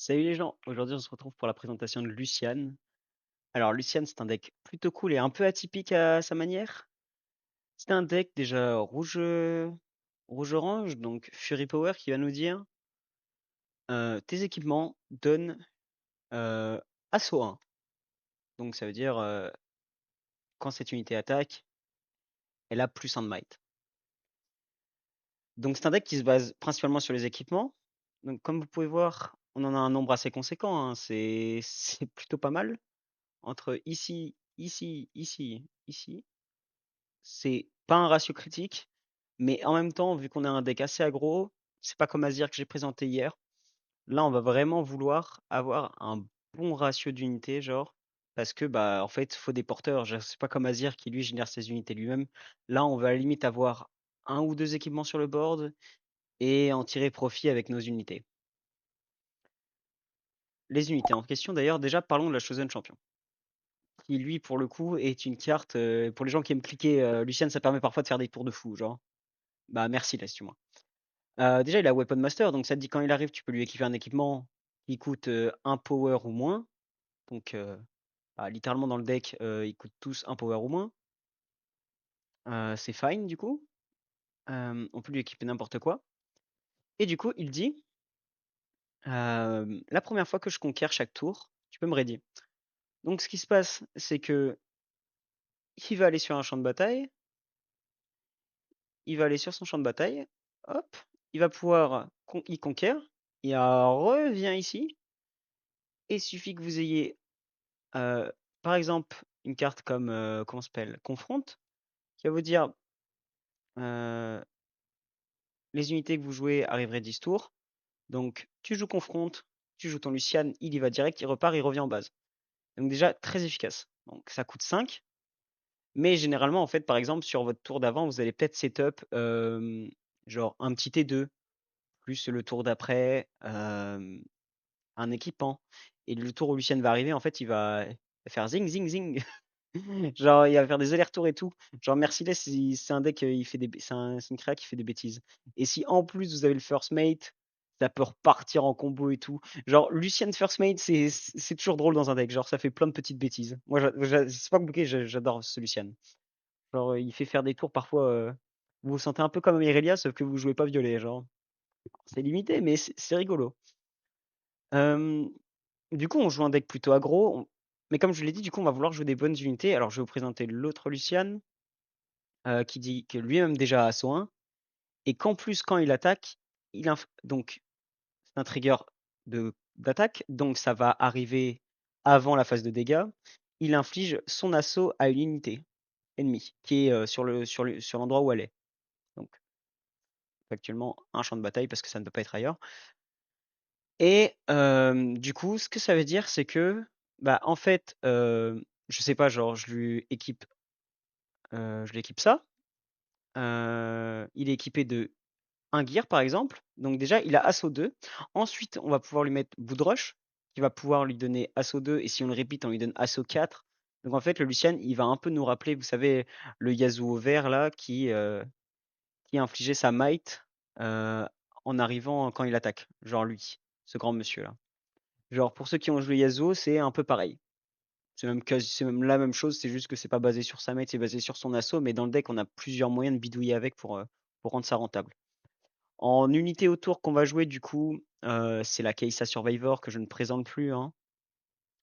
Salut les gens, aujourd'hui on se retrouve pour la présentation de Lucian. Alors Lucian c'est un deck plutôt cool et un peu atypique à sa manière. C'est un deck déjà rouge-orange, donc Fury Power qui va nous dire tes équipements donnent euh, assaut 1. Donc ça veut dire quand cette unité attaque, elle a plus 1 de might. Donc c'est un deck qui se base principalement sur les équipements. Donc comme vous pouvez voir, on en a un nombre assez conséquent, hein. C'est plutôt pas mal. Entre ici, ici, ici, ici. C'est pas un ratio critique, mais en même temps, vu qu'on a un deck assez aggro, c'est pas comme Azir que j'ai présenté hier. Là, on va vraiment vouloir avoir un bon ratio d'unités, genre, parce que bah en fait, faut des porteurs. C'est pas comme Azir qui lui génère ses unités lui-même. Là, on va à la limite avoir un ou deux équipements sur le board et en tirer profit avec nos unités. Les unités en question, d'ailleurs, déjà parlons de la Chosen Champion, qui lui, pour le coup, est une carte pour les gens qui aiment cliquer. Lucian, ça permet parfois de faire des tours de fou, genre. Bah merci, laisse-moi. Déjà, il a Weapon Master, donc ça te dit quand il arrive, tu peux lui équiper un équipement qui coûte 1 power ou moins. Donc, bah, littéralement dans le deck, ils coûtent tous 1 power ou moins. C'est fine du coup. On peut lui équiper n'importe quoi. Et du coup, il dit la première fois que je conquiers chaque tour, tu peux me ready. Donc, ce qui se passe, c'est que il va aller sur un champ de bataille. Il va aller sur son champ de bataille. Hop, il va pouvoir y conquérir. Il revient ici. Et il suffit que vous ayez Heu, par exemple, une carte comme, comment ça s'appelle? Confronte, qui va vous dire, heu, les unités que vous jouez arriveraient 10 tours. Donc tu joues confronte, tu joues ton Lucian, il y va direct, il repart, il revient en base. Donc déjà très efficace. Donc ça coûte 5, mais généralement, en fait, par exemple, sur votre tour d'avant, vous allez peut-être setup, genre un petit T2, plus le tour d'après, un équipement. Et le tour où Lucian va arriver, en fait, il va faire zing zing zing. Genre, il va faire des allers-retours et tout. Genre, Merciless, c'est un deck, c'est une créa qui fait des bêtises. Et si en plus vous avez le First Mate, ça peut repartir en combo et tout. Genre, Lucian First Mate, c'est toujours drôle dans un deck. Genre, ça fait plein de petites bêtises. Moi, c'est pas compliqué, j'adore ce Lucian. Genre, il fait faire des tours parfois. Vous vous sentez un peu comme Irelia, sauf que vous jouez pas violet. Genre, c'est limité, mais c'est rigolo. Euh, du coup, on joue un deck plutôt aggro. Mais comme je l'ai dit, du coup, on va vouloir jouer des bonnes unités. Alors, je vais vous présenter l'autre Lucian. Qui dit que lui-même déjà a soin, et qu'en plus, quand il attaque, donc c'est un trigger d'attaque, donc ça va arriver avant la phase de dégâts. Il inflige son assaut à une unité ennemie qui est sur l'endroit où elle est. Donc, actuellement, un champ de bataille parce que ça ne peut pas être ailleurs. Et du coup, ce que ça veut dire, c'est que, bah, en fait, je sais pas, genre, je lui équipe ça. Il est équipé de un gear par exemple. Donc déjà, il a assaut 2. Ensuite, on va pouvoir lui mettre Boudrush, qui va pouvoir lui donner assaut 2. Et si on le repeat, on lui donne assaut 4. Donc en fait, le Lucian, il va un peu nous rappeler, vous savez, le Yasuo vert là, qui infligeait sa might euh, en arrivant quand il attaque. Genre lui, ce grand monsieur là. Genre pour ceux qui ont joué Yasuo, c'est un peu pareil. C'est même la même chose, c'est juste que c'est pas basé sur sa might, c'est basé sur son assaut. Mais dans le deck, on a plusieurs moyens de bidouiller avec pour rendre ça rentable. En unité autour qu'on va jouer, du coup, c'est la Kai'Sa Survivor que je ne présente plus, hein.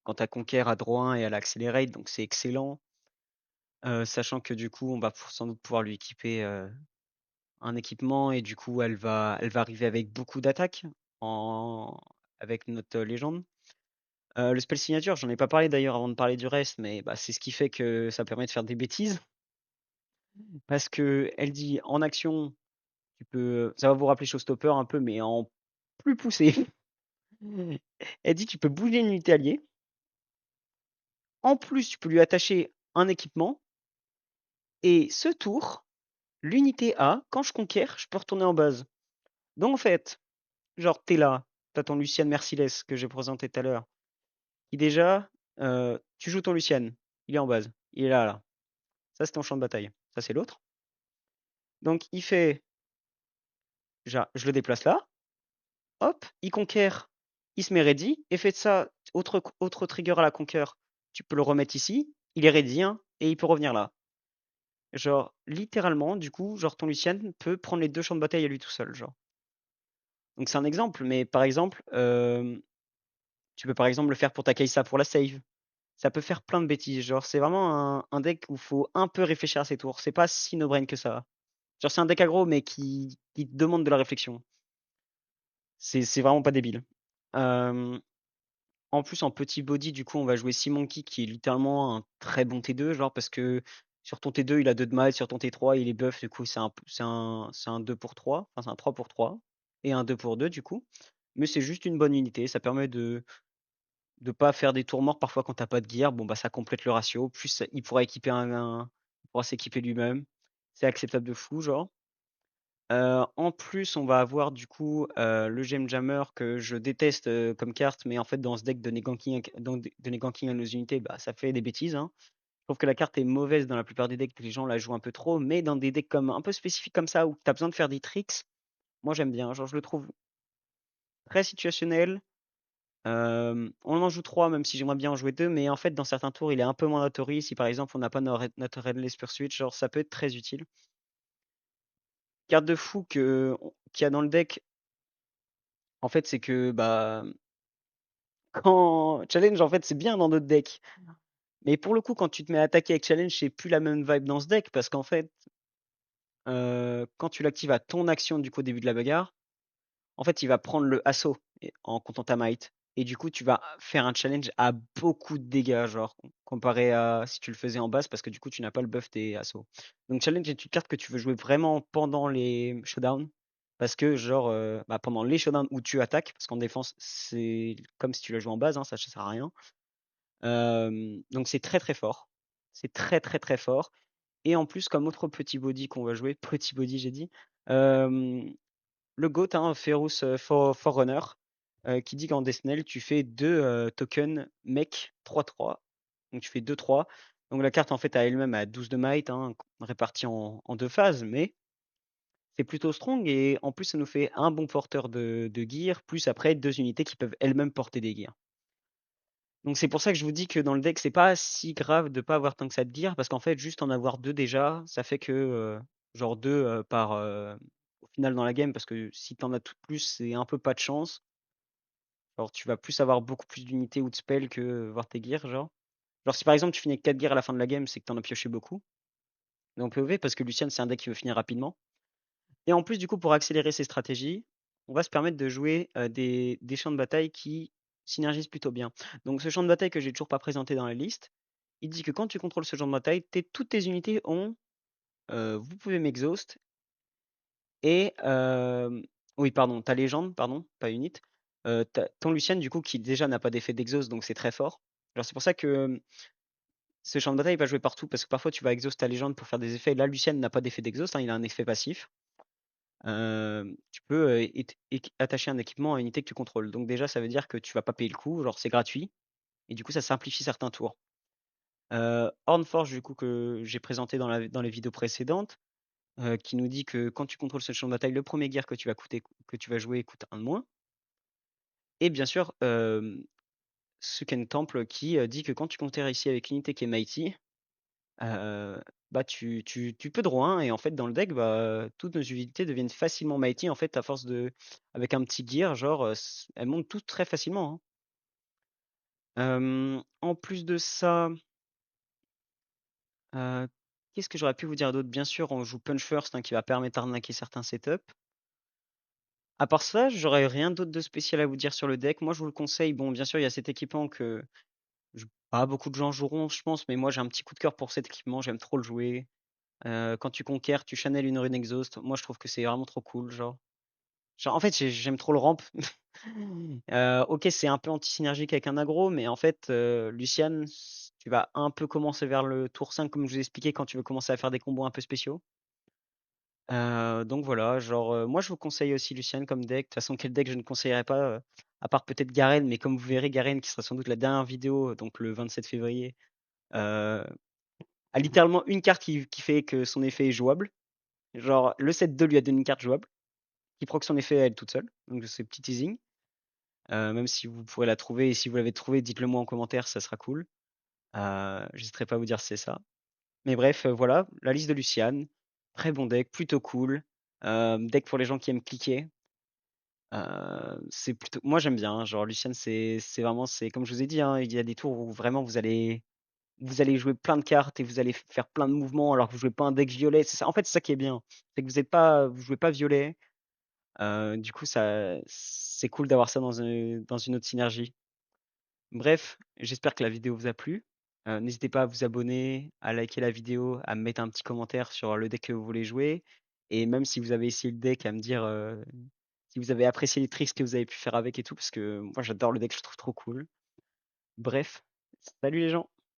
Quant à Conquer, à Draw 1 et à l'Accelerate, donc c'est excellent. Sachant que du coup, on va sans doute pouvoir lui équiper un équipement et du coup, elle va arriver avec beaucoup d'attaques en... avec notre légende. Le spell signature, j'en ai pas parlé d'ailleurs avant de parler du reste, mais bah, c'est ce qui fait que ça permet de faire des bêtises. Parce que elle dit en action, ça va vous rappeler Showstopper un peu, mais en plus poussé. Elle dit tu peux bouger une unité alliée. En plus, tu peux lui attacher un équipement. Et ce tour, l'unité A, quand je conquiers, je peux retourner en base. Donc en fait, genre t'es là, t'as ton Lucian Merciless que j'ai présenté tout à l'heure. Qui déjà, tu joues ton Lucian, il est en base. Il est là, là. Ça, c'est ton champ de bataille. Ça, c'est l'autre. Donc il fait, je le déplace là. Hop, il conquiert il se met ready, effet de ça, autre trigger à la Conquer, tu peux le remettre ici, il est ready, hein, et il peut revenir là. Genre, littéralement, du coup, genre ton Lucian peut prendre les 2 champs de bataille à lui tout seul, genre. Donc c'est un exemple, mais par exemple, tu peux par exemple le faire pour ta Kai'Sa pour la save. Ça peut faire plein de bêtises, genre c'est vraiment un deck où faut un peu réfléchir à ses tours. C'est pas si no-brain que ça. Genre c'est un deck aggro mais qui te demande de la réflexion. C'est vraiment pas débile. Hem, En plus en petit body, du coup, on va jouer Simonkey qui est littéralement un très bon T2, genre parce que sur ton T2, il a 2 de mal, sur ton T3, il est buff, du coup c'est un 2 pour 3, enfin c'est un 3 pour 3 et un 2 pour 2 du coup. Mais c'est juste une bonne unité, ça permet de pas faire des tours morts parfois quand t'as pas de gear. Bon bah ça complète le ratio. Plus il pourra équiper il pourra s'équiper lui-même. C'est acceptable de fou, genre. En plus, on va avoir du coup le Gem Jammer que je déteste comme carte, mais en fait dans ce deck donner ganking à nos unités, bah ça fait des bêtises, hein. Je trouve que la carte est mauvaise dans la plupart des decks, les gens la jouent un peu trop, mais dans des decks comme un peu spécifiques comme ça où tu as besoin de faire des tricks, moi j'aime bien. Genre je le trouve très situationnel. On en joue 3, même si j'aimerais bien en jouer 2, mais en fait dans certains tours il est un peu mandatory. Si par exemple on n'a pas notre Endless Pursuit, genre ça peut être très utile. Carte de fou qu'il y a dans le deck, en fait, c'est que bah quand challenge, en fait, c'est bien dans d'autres decks. Mais pour le coup, quand tu te mets à attaquer avec challenge, c'est plus la même vibe dans ce deck parce qu'en fait, quand tu l'actives à ton action du coup au début de la bagarre, en fait, il va prendre le assaut en comptant ta might. Et du coup, tu vas faire un challenge à beaucoup de dégâts, genre comparé à si tu le faisais en base, parce que du coup, tu n'as pas le buff des assauts. Donc challenge est une carte que tu veux jouer vraiment pendant les showdowns. Parce que genre bah, pendant les showdowns où tu attaques, parce qu'en défense, c'est comme si tu la joues en base, hein, ça ne sert à rien. Donc c'est très très fort. C'est très très très fort. Et en plus, comme autre petit body qu'on va jouer, petit body j'ai dit, le GOAT, hein, Ferus Forerunner, qui dit qu'en Deathknell, tu fais 2 tokens mech 3-3. Donc tu fais 2-3. Donc la carte en fait à elle-même a 12 de might, hein, répartie en 2 phases, mais c'est plutôt strong et en plus ça nous fait un bon porteur de gear, plus après 2 unités qui peuvent elles-mêmes porter des gears. Donc c'est pour ça que je vous dis que dans le deck, c'est pas si grave de pas avoir tant que ça de gear, parce qu'en fait, juste en avoir 2 déjà, ça fait que genre 2 par au final dans la game, parce que si t'en as tout plus, c'est un peu pas de chance. Genre tu vas plus avoir beaucoup plus d'unités ou de spells que voir tes gears, genre. Genre si par exemple tu finis avec 4 gears à la fin de la game, c'est que t'en as pioché beaucoup. Dans PoV, parce que Lucian c'est un deck qui veut finir rapidement. Et en plus, du coup, pour accélérer ses stratégies, on va se permettre de jouer des champs de bataille qui synergisent plutôt bien. Donc ce champ de bataille que j'ai toujours pas présenté dans la liste, il dit que quand tu contrôles ce champ de bataille, toutes tes unités ont vous pouvez m'exhaust et oui pardon, ta légende, pardon, pas unit. Ton Lucian du coup qui déjà n'a pas d'effet d'exhaust donc c'est très fort. Alors c'est pour ça que ce champ de bataille va jouer partout parce que parfois tu vas exhaust ta légende pour faire des effets. Là Lucian n'a pas d'effet d'exhaust, hein, il a un effet passif. Tu peux attacher un équipement à une unité que tu contrôles. Donc déjà, ça veut dire que tu vas pas payer le coup, genre c'est gratuit, et du coup, ça simplifie certains tours. Hornforge, du coup, que j'ai présenté dans les vidéos précédentes, qui nous dit que quand tu contrôles ce champ de bataille, le premier gear que tu vas jouer coûte un de moins. Et bien sûr, Suken Temple qui dit que quand tu comptes ici avec une unité qui est Mighty, bah, tu peux draw 1 et en fait dans le deck, bah, toutes nos unités deviennent facilement mighty en fait à force de avec un petit gear genre, elles montent toutes très facilement, hein. En plus de ça, heu, qu'est-ce que j'aurais pu vous dire d'autre? Bien sûr, on joue Punch First, hein, qui va permettre d'arnaquer certains setups. À part ça, j'aurais rien d'autre de spécial à vous dire sur le deck. Moi, je vous le conseille. Bon, bien sûr, il y a cet équipement que pas beaucoup de gens joueront, je pense, mais moi j'ai un petit coup de cœur pour cet équipement, j'aime trop le jouer. Quand tu conquères, tu channels une rune exhaust. Moi, je trouve que c'est vraiment trop cool, genre. En fait, j'aime trop le ramp. OK, c'est un peu anti-synergique avec un aggro, mais en fait, Lucian, tu vas un peu commencer vers le tour 5 comme je vous ai expliqué quand tu veux commencer à faire des combos un peu spéciaux. Donc voilà, genre, moi je vous conseille aussi Lucian comme deck. De toute façon, quel deck je ne conseillerais pas, à part peut-être Garen, mais comme vous verrez, Garen qui sera sans doute la dernière vidéo, donc le 27 février, a littéralement une carte qui fait que son effet est jouable. Genre le set 2 lui a donné une carte jouable, qui proc son effet à elle toute seule, donc c'est petit teasing. même si vous pourrez la trouver et si vous l'avez trouvée, dites-le moi en commentaire, ça sera cool. J'hésiterai pas à vous dire si c'est ça. Mais bref, voilà, la liste de Lucian, très bon deck, plutôt cool. Deck pour les gens qui aiment cliquer. C'est plutôt moi j'aime bien, hein, genre Lucian c'est vraiment c'est comme je vous ai dit, hein, il y a des tours où vraiment vous allez jouer plein de cartes et vous allez faire plein de mouvements alors que vous jouez pas un deck violet. C'est ça, en fait, c'est ça qui est bien. C'est que vous jouez pas violet. Du coup, ça, c'est cool d'avoir ça dans une autre synergie. Bref, j'espère que la vidéo vous a plu. N'hésitez pas à vous abonner, à liker la vidéo, à me mettre un petit commentaire sur le deck que vous voulez jouer. Et même si vous avez essayé le deck, à me dire si vous avez apprécié les tricks que vous avez pu faire avec et tout, parce que moi j'adore le deck, je le trouve trop cool. Bref, salut les gens!